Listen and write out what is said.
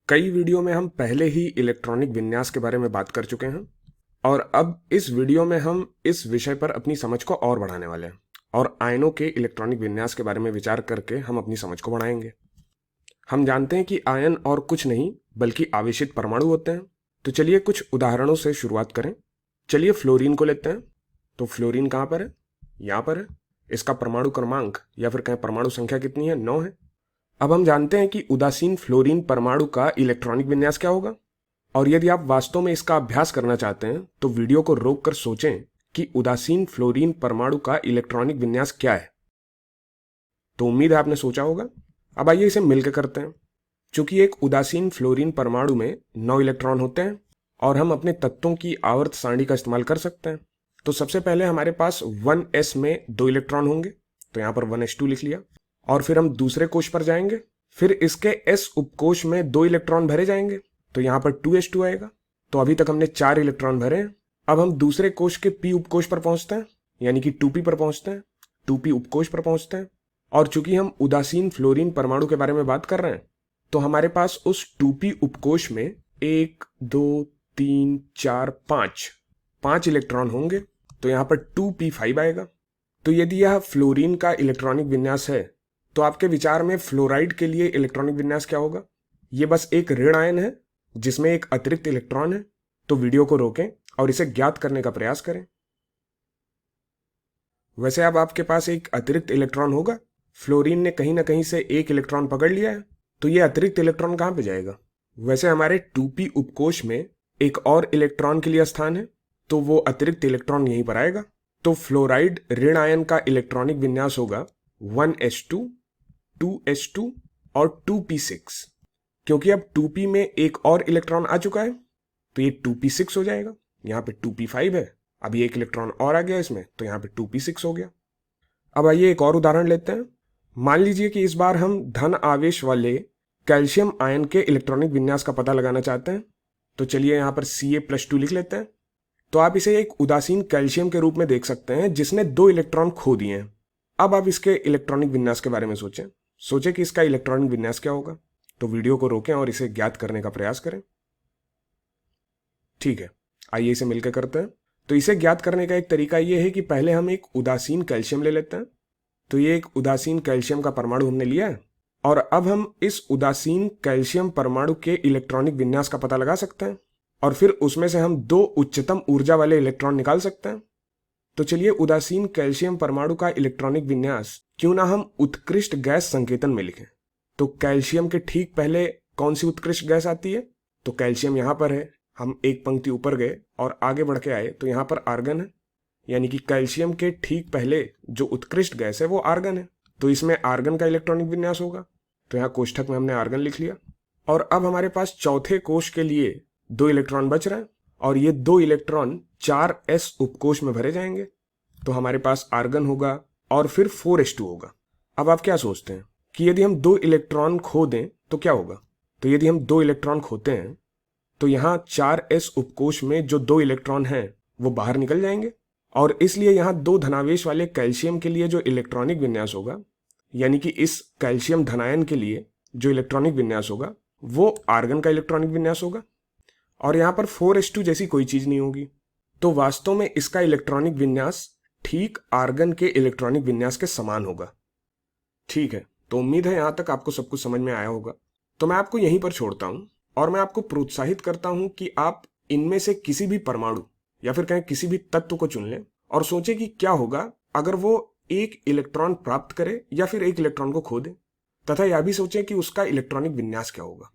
कई वीडियो में हम पहले ही इलेक्ट्रॉनिक विन्यास के बारे में बात कर चुके हैं और अब इस वीडियो में हम इस विषय पर अपनी समझ को और बढ़ाने वाले हैं और आयनों के इलेक्ट्रॉनिक विन्यास के बारे में विचार करके हम अपनी समझ को बढ़ाएंगे। हम जानते हैं कि आयन और कुछ नहीं बल्कि आवेशित परमाणु होते हैं। तो चलिए कुछ उदाहरणों से शुरुआत करें। चलिए फ्लोरीन को लेते हैं। तो फ्लोरीन कहाँ पर है? यहाँ पर है। इसका परमाणु क्रमांक या फिर कहें परमाणु संख्या कितनी है? 9 है। अब हम जानते हैं कि उदासीन फ्लोरीन परमाणु का इलेक्ट्रॉनिक विन्यास क्या होगा। और यदि आप वास्तव में इसका अभ्यास करना चाहते हैं तो वीडियो को रोक कर सोचें कि उदासीन फ्लोरीन परमाणु का इलेक्ट्रॉनिक विन्यास क्या है। तो उम्मीद है आपने सोचा होगा। अब आइए इसे मिलकर करते हैं। चूंकि एक उदासीन फ्लोरीन परमाणु में 9 इलेक्ट्रॉन होते हैं और हम अपने तत्वों की आवर्त सारणी का इस्तेमाल कर सकते हैं। तो सबसे पहले हमारे पास 1s में 2 इलेक्ट्रॉन होंगे, तो यहाँ पर 1s2 लिख लिया। और फिर हम दूसरे कोश पर जाएंगे, फिर इसके s उपकोश में 2 इलेक्ट्रॉन भरे जाएंगे, तो यहाँ पर 2s2 आएगा। तो अभी तक हमने 4 इलेक्ट्रॉन भरे हैं। अब हम दूसरे कोश के p उपकोश पर पहुंचते हैं, यानी कि 2p पर पहुंचते हैं, 2p उपकोश पर पहुंचते हैं। और चूंकि हम उदासीन फ्लोरीन परमाणु के बारे में बात कर रहे हैं तो हमारे पास उस 2p उपकोश में 1 2 3 4 5 इलेक्ट्रॉन होंगे, तो यहाँ पर 2p5 आएगा। तो यदि यह फ्लोरीन का इलेक्ट्रॉनिक विन्यास है तो आपके विचार में फ्लोराइड के लिए इलेक्ट्रॉनिक विन्यास क्या होगा? ये बस एक ऋण आयन है जिसमें एक अतिरिक्त इलेक्ट्रॉन है। तो वीडियो को रोकें और इसे ज्ञात करने का प्रयास करें। वैसे अब आपके पास एक अतिरिक्त इलेक्ट्रॉन होगा। फ्लोरीन ने कहीं ना कहीं से एक इलेक्ट्रॉन पकड़ लिया है, तो ये अतिरिक्त इलेक्ट्रॉन कहाँ पे जाएगा? वैसे हमारे 2p उपकोश में एक और इलेक्ट्रॉन के लिए स्थान है, तो वो अतिरिक्त इलेक्ट्रॉन यहीं पर आएगा। तो फ्लोराइड ऋण आयन का इलेक्ट्रॉनिक विन्यास होगा 1s2, 2s2 और 2p6। क्योंकि अब 2p में एक और इलेक्ट्रॉन आ चुका है तो ये 2p6 हो जाएगा। यहाँ पे 2p5 है, अभी एक इलेक्ट्रॉन और आ गया इसमें, तो यहाँ पे 2p6 हो गया। अब आइए एक और उदाहरण लेते हैं। मान लीजिए कि इस बार हम धन आवेश वाले कैल्शियम आयन के इलेक्ट्रॉनिक विन्यास का पता लगाना चाहते हैं। तो चलिए यहाँ पर Ca+2 लिख लेते हैं। तो आप इसे एक उदासीन कैल्शियम के रूप में देख सकते हैं जिसने 2 इलेक्ट्रॉन खो दिए हैं। अब आप इसके इलेक्ट्रॉनिक विन्यास के बारे में सोचें कि इसका इलेक्ट्रॉनिक विन्यास क्या होगा। तो वीडियो को रोकें और इसे ज्ञात करने का प्रयास करें। ठीक है, आइए इसे मिलकर करते हैं। तो इसे ज्ञात करने का एक तरीका यह है कि पहले हम एक उदासीन कैल्शियम ले लेते हैं। तो ये एक उदासीन कैल्शियम का परमाणु हमने लिया है और अब हम इस उदासीन कैल्शियम परमाणु के इलेक्ट्रॉनिक विन्यास का पता लगा सकते हैं और फिर उसमें से हम 2 उच्चतम ऊर्जा वाले इलेक्ट्रॉन निकाल सकते हैं। तो चलिए उदासीन कैल्शियम परमाणु का इलेक्ट्रॉनिक विन्यास क्यों ना हम उत्कृष्ट गैस संकेतन में लिखें। तो कैल्शियम के ठीक पहले कौन सी उत्कृष्ट गैस आती है? तो कैल्शियम यहाँ पर है, हम एक पंक्ति ऊपर गए और आगे बढ़ के आए तो यहाँ पर आर्गन है, यानी कि कैल्शियम के ठीक पहले जो उत्कृष्ट गैस है वो आर्गन है। तो इसमें आर्गन का इलेक्ट्रॉनिक विन्यास होगा। तो यहाँ कोष्ठक में हमने आर्गन लिख लिया। और अब हमारे पास चौथे कोश के लिए 2 इलेक्ट्रॉन बच रहे हैं और ये 2 इलेक्ट्रॉन 4s उपकोश में भरे जाएंगे। तो हमारे पास आर्गन होगा और फिर 4s2 होगा। अब आप क्या सोचते हैं कि यदि हम 2 इलेक्ट्रॉन खो दें तो क्या होगा? तो यदि हम 2 इलेक्ट्रॉन खोते हैं तो यहाँ 4s उपकोश में जो 2 इलेक्ट्रॉन हैं वो बाहर निकल जाएंगे और इसलिए यहाँ 2 धनावेश वाले कैल्शियम के लिए जो इलेक्ट्रॉनिक विन्यास होगा, यानी कि इस कैल्शियम धनायन के लिए जो इलेक्ट्रॉनिक विन्यास होगा वो आर्गन का इलेक्ट्रॉनिक विन्यास होगा और यहाँ पर 4s2 जैसी कोई चीज नहीं होगी। तो वास्तव में इसका इलेक्ट्रॉनिक विन्यास ठीक आर्गन के इलेक्ट्रॉनिक विन्यास के समान होगा। ठीक है, तो उम्मीद है यहां तक आपको सब कुछ समझ में आया होगा। तो मैं आपको यहीं पर छोड़ता हूं और मैं आपको प्रोत्साहित करता हूं कि आप इनमें से किसी भी परमाणु या फिर कहें किसी भी तत्व को चुन लें और सोचें कि क्या होगा अगर वो एक इलेक्ट्रॉन प्राप्त करे या फिर एक इलेक्ट्रॉन को खो दे, तथा यह भी सोचें कि उसका इलेक्ट्रॉनिक विन्यास क्या होगा।